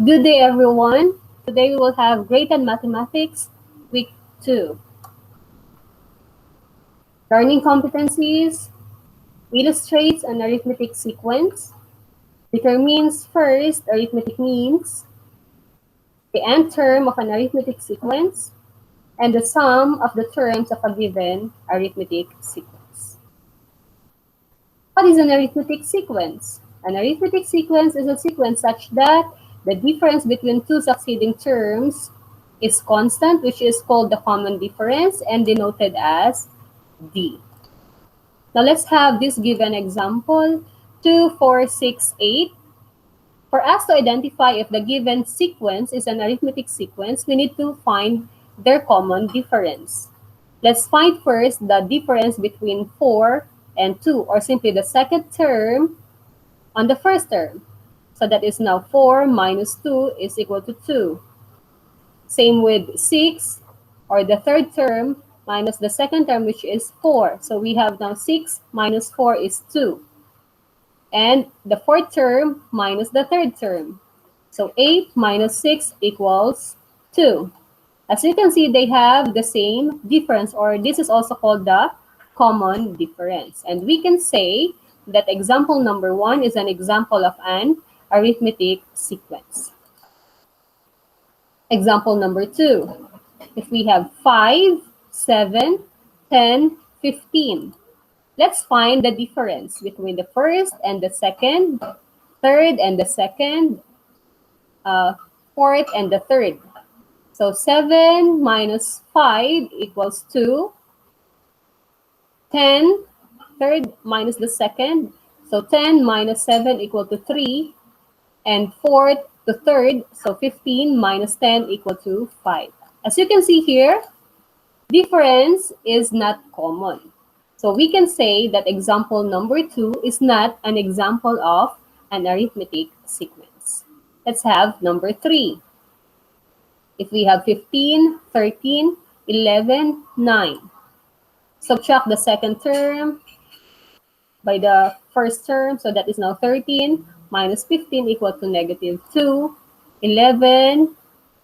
Good day, everyone. Today we will have Grade 10 Mathematics, Week 2. Learning competencies, illustrates an arithmetic sequence, determines first arithmetic means, the nth term of an arithmetic sequence, and the sum of the terms of a given arithmetic sequence. What is an arithmetic sequence? An arithmetic sequence is a sequence such that the difference between two succeeding terms is constant, which is called the common difference and denoted as D. Now let's have this given example, 2, 4, 6, 8. For us to identify if the given sequence is an arithmetic sequence, we need to find their common difference. Let's find first the difference between 4 and 2, or simply the second term on the first term. So that is now 4 minus 2 is equal to 2. Same with 6, or the third term minus the second term, which is 4. So we have now 6 minus 4 is 2. And the fourth term minus the third term. So 8 minus 6 equals 2. As you can see, they have the same difference, or this is also called the common difference. And we can say that example number 1 is an example of an arithmetic sequence. Example number 2. If we have 5, 7, 10, 15. Let's find the difference between the first and the second, third and the second, fourth and the third. So 7 minus 5 equals 2. 10, third minus the second. So 10 minus 7 equal to 3. And fourth to third, so 15 minus 10 equal to 5. As you can see here, difference is not common. So we can say that example number 2 is not an example of an arithmetic sequence. Let's have number 3. If we have 15, 13, 11, 9. Subtract the second term by the first term, so that is now 13 minus 15 equal to negative 2. 11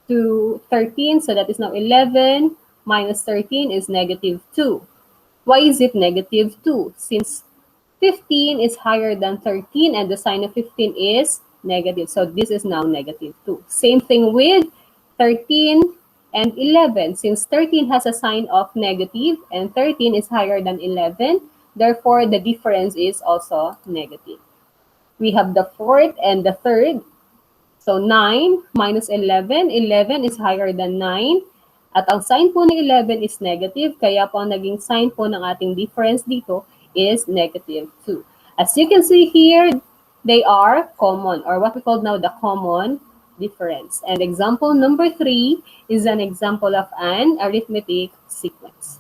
to 13, so that is now 11 minus 13 is negative 2. Why is it negative 2? Since 15 is higher than 13 and the sign of 15 is negative. So this is now negative 2. Same thing with 13 and 11. Since 13 has a sign of negative and 13 is higher than 11, therefore the difference is also negative. We have the fourth and the third. So 9 minus 11. 11 is higher than 9. At ang sign po ng 11 is negative, kaya po ang naging sign po ng ating difference dito is negative 2. As you can see here, they are common, or what we call now the common difference. And example number 3 is an example of an arithmetic sequence.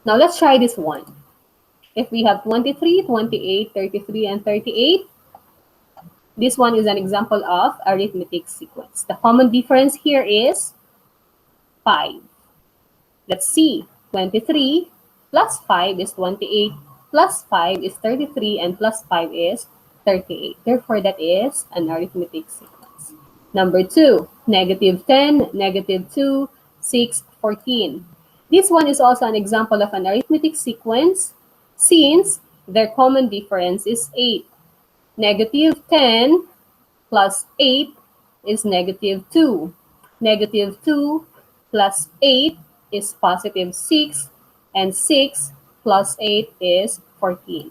Now let's try this one. If we have 23, 28, 33, and 38, this one is an example of arithmetic sequence. The common difference here is 5. Let's see. 23 plus 5 is 28, plus 5 is 33, and plus 5 is 38. Therefore, that is an arithmetic sequence. Number 2, negative 10, negative 2, 6, 14. This one is also an example of an arithmetic sequence since their common difference is 8. Negative 10 plus 8 is negative 2. Negative 2 plus 8 is positive 6. And 6 plus 8 is 14.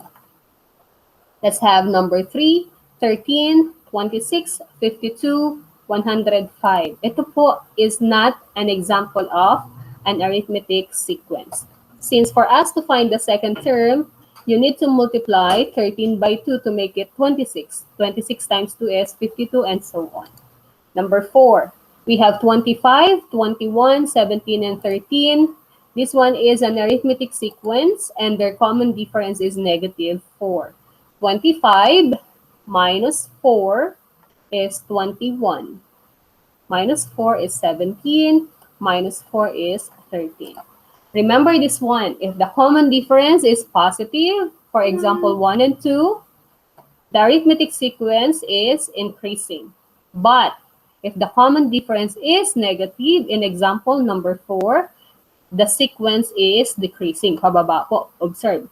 Let's have number 3, 13, 26, 52, 105. Ito po is not an example of an arithmetic sequence. Since for us to find the second term, you need to multiply 13 by 2 to make it 26. 26 times 2 is 52, and so on. Number 4, we have 25, 21, 17, and 13. This one is an arithmetic sequence, and their common difference is negative 4. 25 minus 4 is 21. Minus 4 is 17. Minus 4 is 13. Remember this one. If the common difference is positive, for example, 1 and 2, The arithmetic sequence is increasing. But if the common difference is negative, in example number 4, the sequence is decreasing. Pababa po. Observe.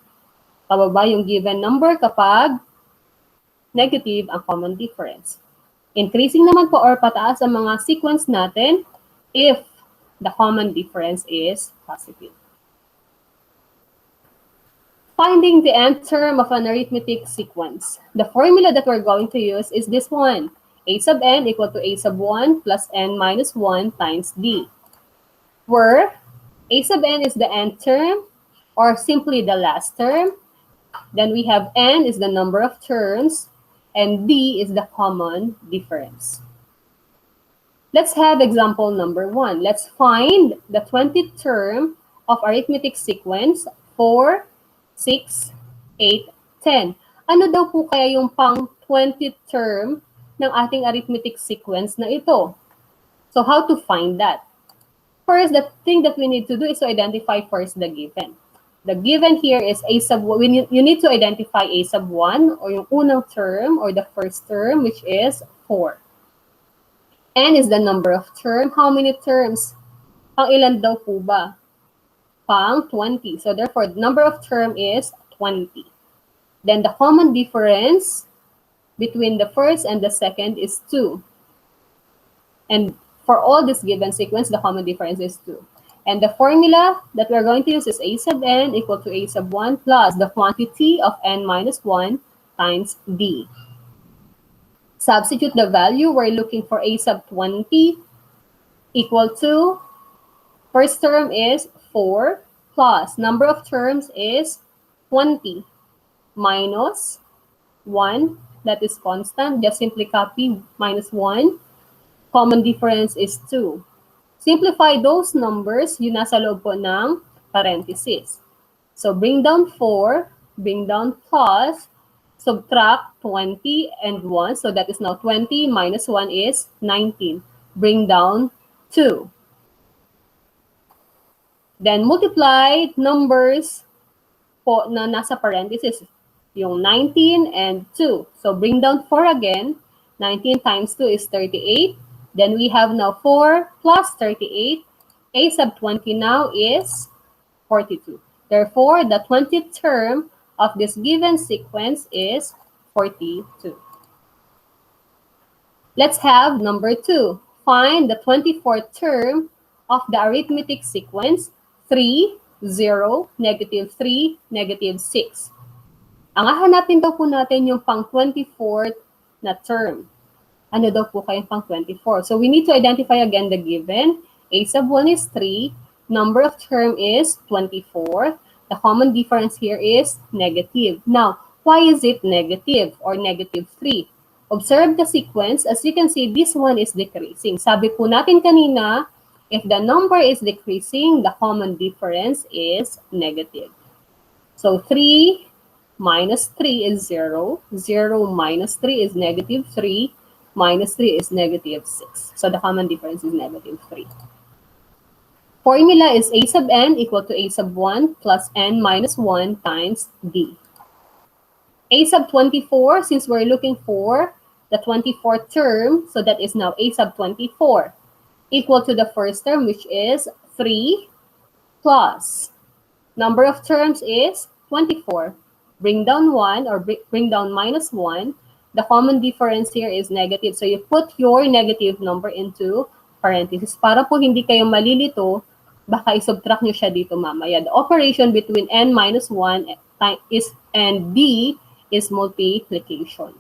Pababa yung given number kapag negative ang common difference. Increasing naman po or pataas ang mga sequence natin if the common difference is positive. Finding the nth term of an arithmetic sequence. The formula that we're going to use is this one. A sub n equal to a sub 1 plus n minus 1 times d. Where a sub n is the nth term or simply the last term. Then we have n is the number of terms and d is the common difference. Let's have example number 1. Let's find the 20th term of arithmetic sequence 4, 6, 8, 10. Ano daw po kaya yung pang 20th term ng ating arithmetic sequence na ito? So how to find that? First, the thing that we need to do is to identify first the given. The given here is a sub 1. You need to identify a sub 1 or yung unang term or the first term, which is 4. N is the number of term. How many terms? Pang ilan daw po ba? Pang 20. So therefore, the number of term is 20. Then the common difference between the first and the second is 2. And for all this given sequence, the common difference is 2. And the formula that we're going to use is a sub n equal to a sub 1 plus the quantity of n minus 1 times d. Substitute the value. We're looking for a sub 20 equal to, first term is 4 plus number of terms is 20 minus 1, that is constant. Just simply copy minus 1. Common difference is 2. Simplify those numbers, yun nasa loob po ng parenthesis. So bring down 4, bring down plus, subtract 20 and 1. So that is now 20 minus 1 is 19. Bring down 2. Then multiply numbers po na nasa parenthesis, yung 19 and 2. So bring down 4 again. 19 times 2 is 38. Then we have now 4 plus 38. A sub 20 now is 42. Therefore, the 20th term of this given sequence is 42. Let's have number 2. Find the 24th term of the arithmetic sequence 3, 0, negative 3, negative 6. Ang hahanapin daw po natin yung pang 24th na term. Ano daw po kayong pang 24? So we need to identify again the given. A sub 1 is 3. Number of term is 24. The common difference here is negative. Now, why is it negative or negative 3? Observe the sequence. As you can see, this one is decreasing. Sabi po natin kanina, if the number is decreasing, the common difference is negative. So 3 minus 3 is 0. 0 minus 3 is negative 3. Minus 3 is negative 6. So the common difference is negative 3. Formula is a sub n equal to a sub 1 plus n minus 1 times d. A sub 24, since we're looking for the 24th term, so that is now a sub 24, equal to the first term, which is 3 plus number of terms is 24. Bring down 1 or bring down minus 1. The common difference here is negative. So you put your negative number into parentheses. Para po hindi kayo malilito, baka isubtract nyo siya dito mamaya. The operation between n minus 1 is and d is multiplication.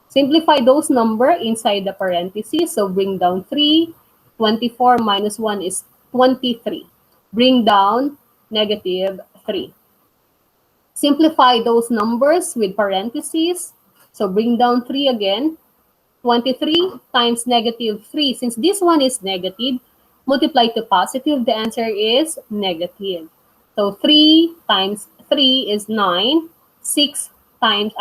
Simplify those number inside the parentheses. So bring down 3. 24 minus 1 is 23. Bring down negative 3. Simplify those numbers with parentheses. So bring down 3 again. 23 times negative 3. Since this one is negative, multiply to positive, the answer is negative. So 3 times 3 is 9. 6 times,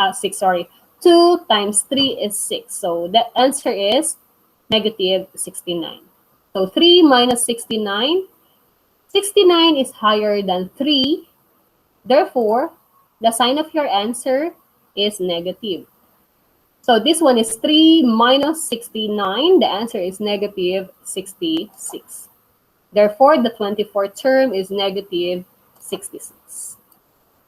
2 times 3 is 6. So the answer is negative 69. So 3 minus 69. 69 is higher than 3. Therefore, the sign of your answer is negative. So this one is 3 minus 69. The answer is negative 66. Therefore, the 24th term is negative 66.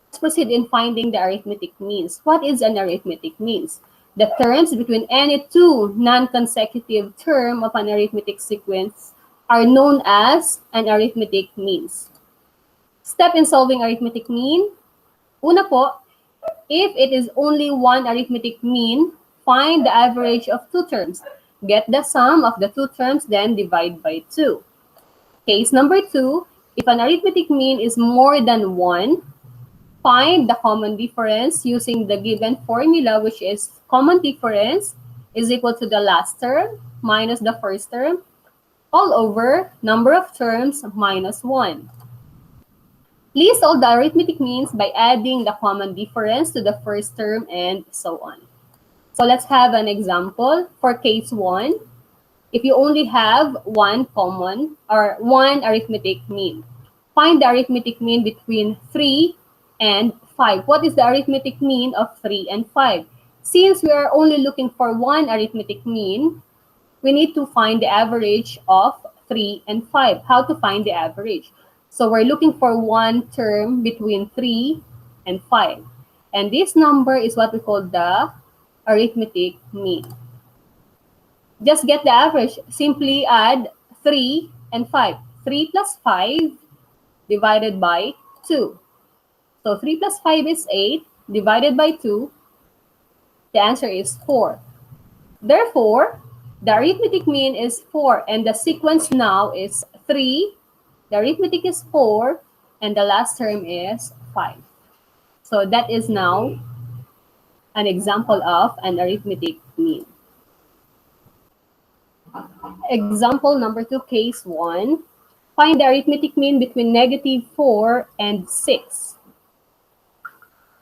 Let's proceed in finding the arithmetic means. What is an arithmetic means? The terms between any two non-consecutive terms of an arithmetic sequence are known as an arithmetic means. Step in solving arithmetic mean. Una po, if it is only one arithmetic mean, find the average of two terms. Get the sum of the two terms, then divide by 2. Case number 2, if an arithmetic mean is more than 1, find the common difference using the given formula, which is common difference is equal to the last term minus the first term all over number of terms minus 1. List all the arithmetic means by adding the common difference to the first term and so on. So let's have an example for case 1. If you only have one common or one arithmetic mean, find the arithmetic mean between 3 and 5. What is the arithmetic mean of 3 and 5? Since we are only looking for one arithmetic mean, we need to find the average of 3 and 5. How to find the average? So we're looking for one term between 3 and 5. And this number is what we call the arithmetic mean. Just get the average. Simply add 3 and 5. 3 plus 5 divided by 2. So 3 plus 5 is 8 divided by 2. The answer is 4. Therefore, the arithmetic mean is 4 and the sequence now is 3. The arithmetic is 4 and the last term is 5. So that is now an example of an arithmetic mean. Example number 2, case 1. Find the arithmetic mean between negative 4 and 6.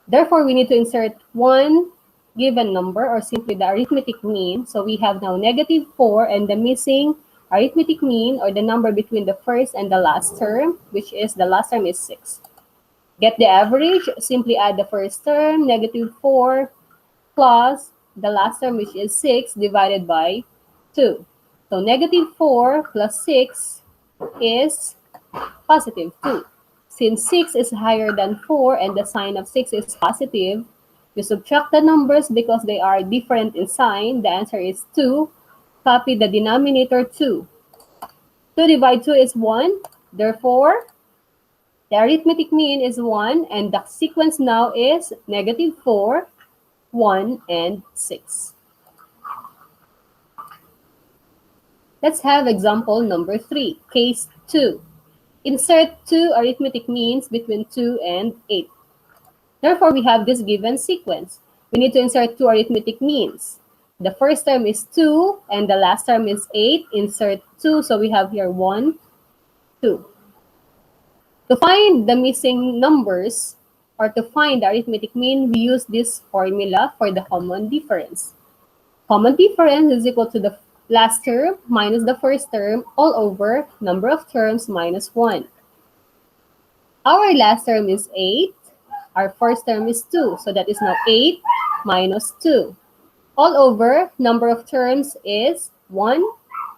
Therefore, we need to insert one given number or simply the arithmetic mean. So we have now negative 4 and the missing arithmetic mean or the number between the first and the last term, which is the last term is 6. Get the average, simply add the first term, negative 4, plus the last term, which is 6, divided by 2. So negative 4 plus 6 is positive 2. Since 6 is higher than 4 and the sign of 6 is positive, you subtract the numbers because they are different in sign. The answer is 2. Copy the denominator 2. 2 divided 2 is 1. Therefore, the arithmetic mean is 1 and the sequence now is negative 4, 1, and 6. Let's have example number 3, case 2. Insert two arithmetic means between 2 and 8. Therefore, we have this given sequence. We need to insert two arithmetic means. The first term is 2 and the last term is 8. Insert 2, so we have here 1, 2. To find the missing numbers or to find the arithmetic mean, we use this formula for the common difference. Common difference is equal to the last term minus the first term all over number of terms minus 1. Our last term is 8. Our first term is 2. So that is now 8 minus 2. All over number of terms is 1,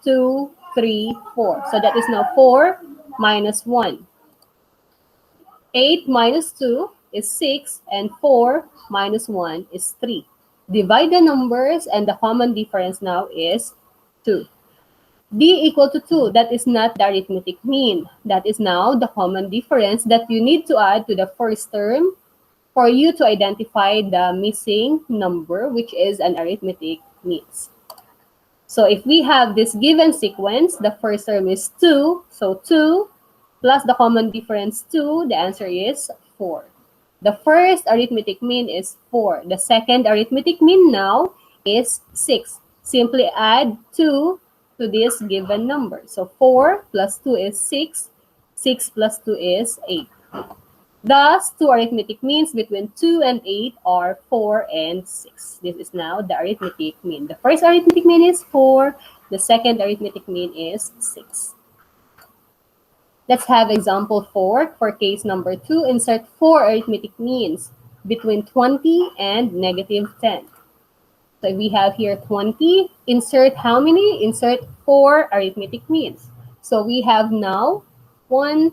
2, 3, 4. So that is now 4 minus 1. 8 minus 2 is 6 and 4 minus 1 is 3. Divide the numbers and the common difference now is 2. D equal to 2, that is not the arithmetic mean. That is now the common difference that you need to add to the first term for you to identify the missing number, which is an arithmetic means. So if we have this given sequence, the first term is 2, so 2 plus the common difference 2, the answer is 4. The first arithmetic mean is 4. The second arithmetic mean now is 6. Simply add 2 to this given number. So 4 plus 2 is 6. 6 plus 2 is 8. Thus, two arithmetic means between 2 and 8 are 4 and 6. This is now the arithmetic mean. The first arithmetic mean is 4. The second arithmetic mean is 6. Let's have example 4 for case number 2. Insert 4 arithmetic means between 20 and negative 10. So we have here 20. Insert how many? Insert 4 arithmetic means. So we have now 1,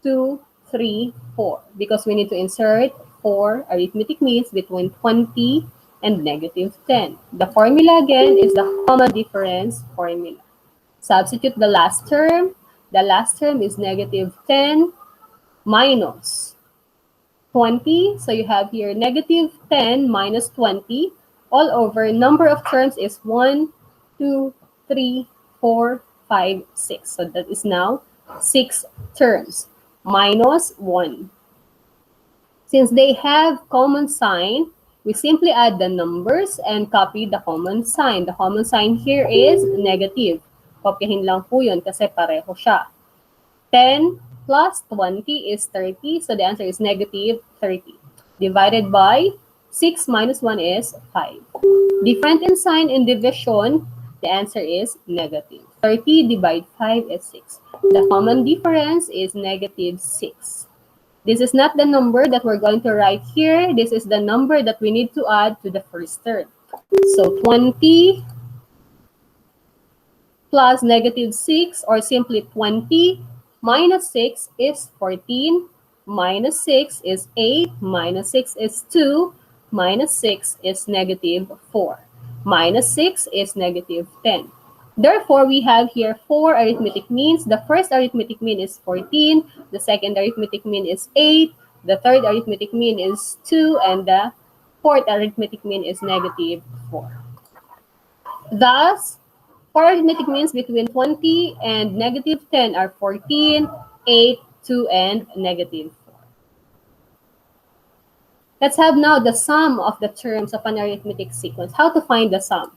2, 3, 4. Because we need to insert 4 arithmetic means between 20 and negative 10. The formula again is the common difference formula. Substitute the last term. The last term is negative 10 minus 20. So you have here negative 10 minus 20 all over. Number of terms is 1, 2, 3, 4, 5, 6. So that is now 6 terms minus 1. Since they have common sign, we simply add the numbers and copy the common sign. The common sign here is negative. Kopyahin lang po yun kasi pareho siya. 10 plus 20 is 30, so the answer is negative 30. Divided by 6 minus 1 is 5. Different in sign in division, the answer is negative. 30 divided 5 is 6. The common difference is negative 6. This is not the number that we're going to write here. This is the number that we need to add to the first term. So 20 plus negative 6, or simply 20 minus 6 is 14, minus 6 is 8, minus 6 is 2, minus 6 is negative 4, minus 6 is negative 10. Therefore, we have here 4 arithmetic means. The first arithmetic mean is 14, the second arithmetic mean is 8, the third arithmetic mean is 2, and the fourth arithmetic mean is negative 4. Thus, 4 arithmetic means between 20 and negative 10 are 14, 8, 2, and negative 4. Let's have now the sum of the terms of an arithmetic sequence. How to find the sum?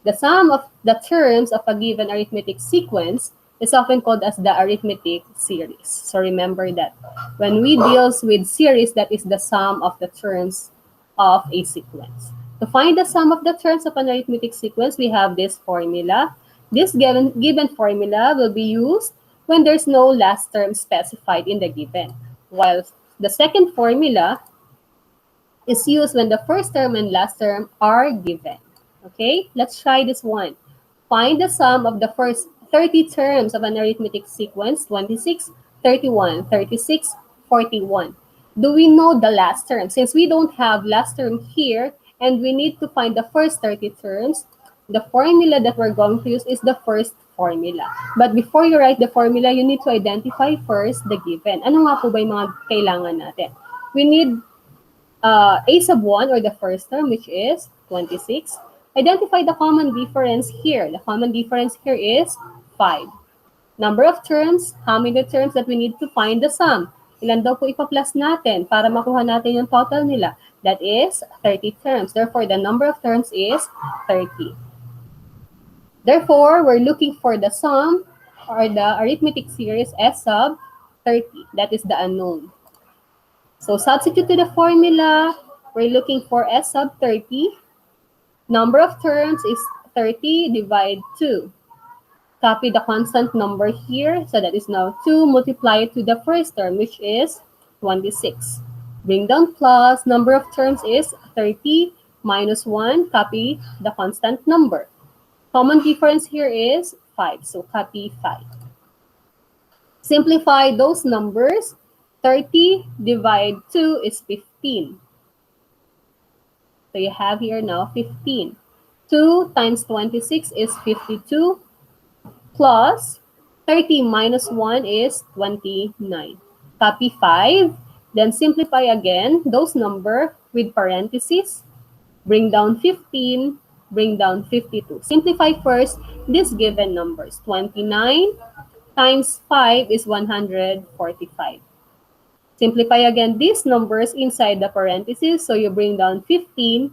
The sum of the terms of a given arithmetic sequence is often called as the arithmetic series. So remember that. When we deal with series, that is the sum of the terms of a sequence. To find the sum of the terms of an arithmetic sequence, we have this formula. This given formula will be used when there's no last term specified in the given, while the second formula is used when the first term and last term are given. Okay, let's try this one. Find the sum of the first 30 terms of an arithmetic sequence, 26, 31, 36, 41. Do we know the last term? Since we don't have last term here, and we need to find the first 30 terms, the formula that we're going to use is the first formula. But before you write the formula, you need to identify first the given. Ano nga po ba yung mga kailangan natin? We need a sub 1, or the first term, which is 26. Identify the common difference here. The common difference here is 5. Number of terms, how many terms that we need to find the sum? Ilan daw po ipa-plus natin para makuha natin yung total nila? That is 30 terms. Therefore, the number of terms is 30. Therefore, we're looking for the sum, or the arithmetic series S sub 30. That is the unknown. So substitute to the formula, we're looking for S sub 30. Number of terms is 30 divided 2. Copy the constant number here. So that is now 2 multiplied to the first term, which is 26. Bring down plus. Number of terms is 30 minus 1. Copy the constant number. Common difference here is 5. So copy 5. Simplify those numbers. 30 divided 2 is 15. So you have here now 15. 2 times 26 is 52, plus 30 minus 1 is 29. Copy 5. Then simplify again those numbers with parentheses. Bring down 15, bring down 52. Simplify first these given numbers. 29 times 5 is 145. Simplify again these numbers inside the parentheses. So you bring down 15.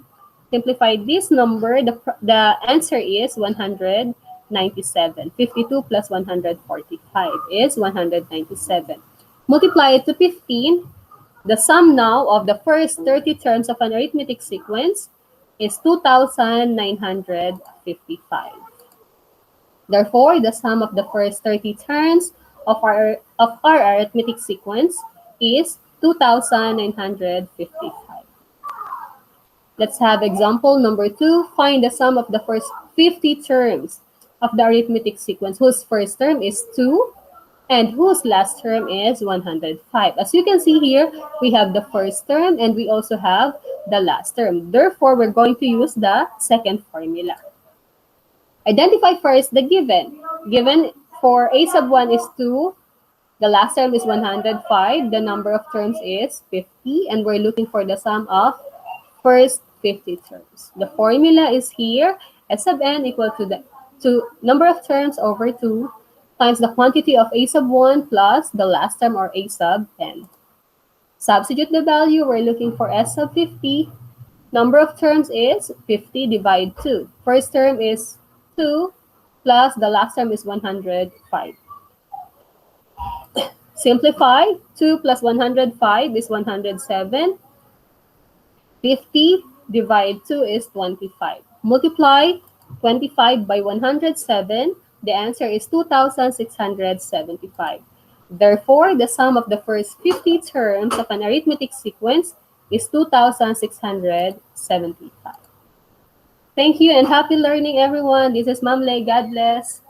Simplify this number. The answer is 197. 52 plus 145 is 197. Multiply it to 15. The sum now of the first 30 terms of an arithmetic sequence is 2,955. Therefore, the sum of the first 30 terms of our arithmetic sequence is 2,955. Let's have example number 2. Find the sum of the first 50 terms of the arithmetic sequence whose first term is 2 and whose last term is 105. As you can see here, we have the first term and we also have the last term. Therefore, we're going to use the second formula. Identify first the given. Given for a sub 1 is 2, the last term is 105, the number of terms is 50, and we're looking for the sum of first 50 terms. The formula is here, S sub n equal to the number of terms over 2 times the quantity of a sub 1 plus the last term or a sub n. Substitute the value, we're looking for S sub 50. Number of terms is 50 divided 2. First term is 2 plus the last term is 105. Simplify, 2 plus 105 is 107. 50 divided 2 is 25. Multiply 25 by 107, the answer is 2,675. Therefore, the sum of the first 50 terms of an arithmetic sequence is 2,675. Thank you and happy learning, everyone. This is Ma'am Lay. God bless.